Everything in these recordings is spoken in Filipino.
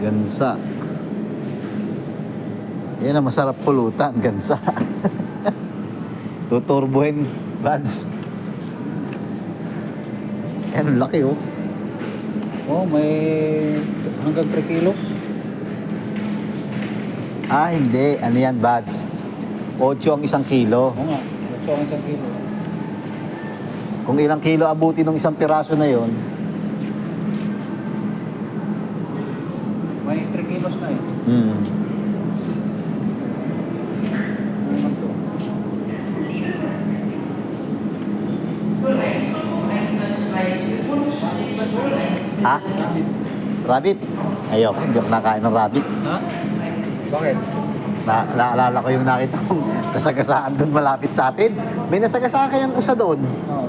Gansa. Yan ang masarap pulutan, gansa. Tuturbuhin, Vans. Yan, ang laki oh. Oh, may hanggang 3 kilos. Ah, hindi. Ano yan, Vans? 8 ang 1 kilo. Oo nga, ito ang 1 kilo. Kung ilang kilo abuti ng isang piraso na yon, May 3 kilos na eh. Ano to? Ha? Rabbit? Ayoko, hindi ako nakain ng rabbit. Ha? Bakit? Naalala ko yung nakita kong nasagasaan doon malapit sa atin. May nasagasaan kayang usa doon. Oo.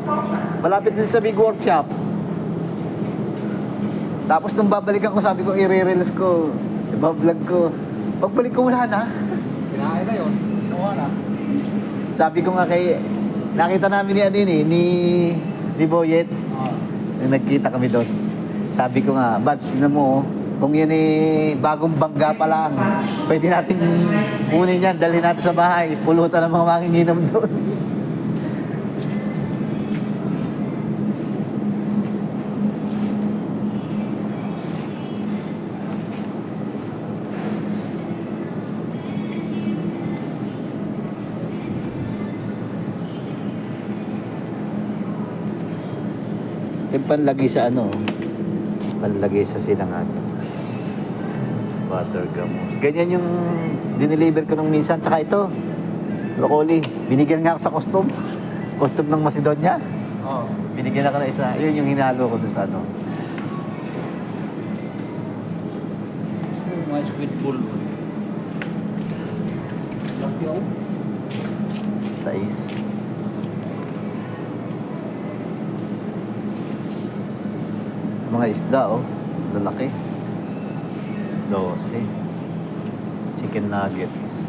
Malapit din sa big workshop. Tapos nung babalikan ko, sabi ko, i-reels ko, iba-vlog ko. Pagbalik ko, wala na. Kinain na yun. Kinuha na. Sabi ko nga kay, nakita namin ni Adin ni Boyet. Oo. Nung nagkita kami doon. Sabi ko nga, Bads, tingnan mo, kung yun bagong bangga pa lang, pwede natin kunin yan, dalhin natin sa bahay, pulutan ng mga manginginom doon. Yung panlagay sa panlagay sa sinangag. Butter gamos. Ganyan yung dineliver ko nung minsan. Tsaka ito, broccoli. Binigyan nga ako sa custom. Custom ng Macedonia. Oo. Binigyan ako na isa. Yun yung hinalo ko doon sa So, mga squid ball. Laki oh. Sais. Mga isda, oh. Lalaki. 12. Chicken nuggets.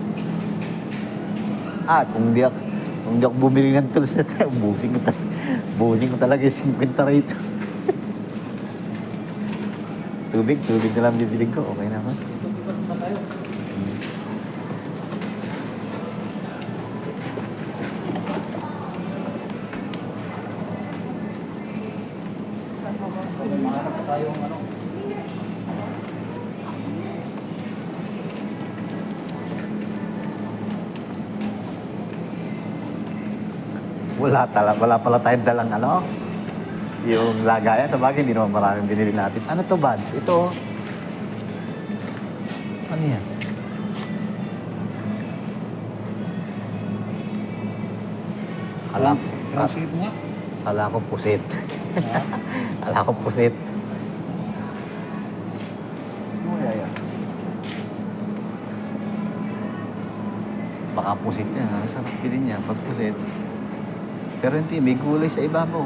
Kung di ako bumili ng tools na tayo, busin ko talaga yung 50 rito. tubig na lang bibili ko. Okay naman. Ito pa tayo. So, may maharap pa tayong ano. Wala pala tayong dalang yung lagayan. Sabagay, hindi naman maraming binili natin. Ano to, Bads? Ito, ano yan? Translate mo nga. Kala ko pusit. Ha? Kala ko pusit. Oh, yeah. Baka pusit yan. Sarap bilhin niya pag pusit. Pero hindi, may gulay sa ibabaw.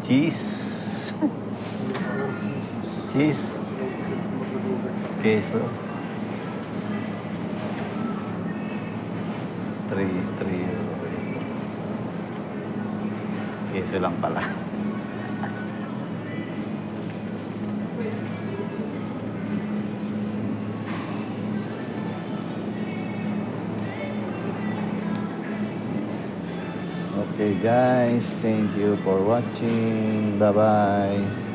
Cheese. Cheese. Queso. 3 euros. Queso lang pala. Okay guys, thank you for watching. Bye-bye.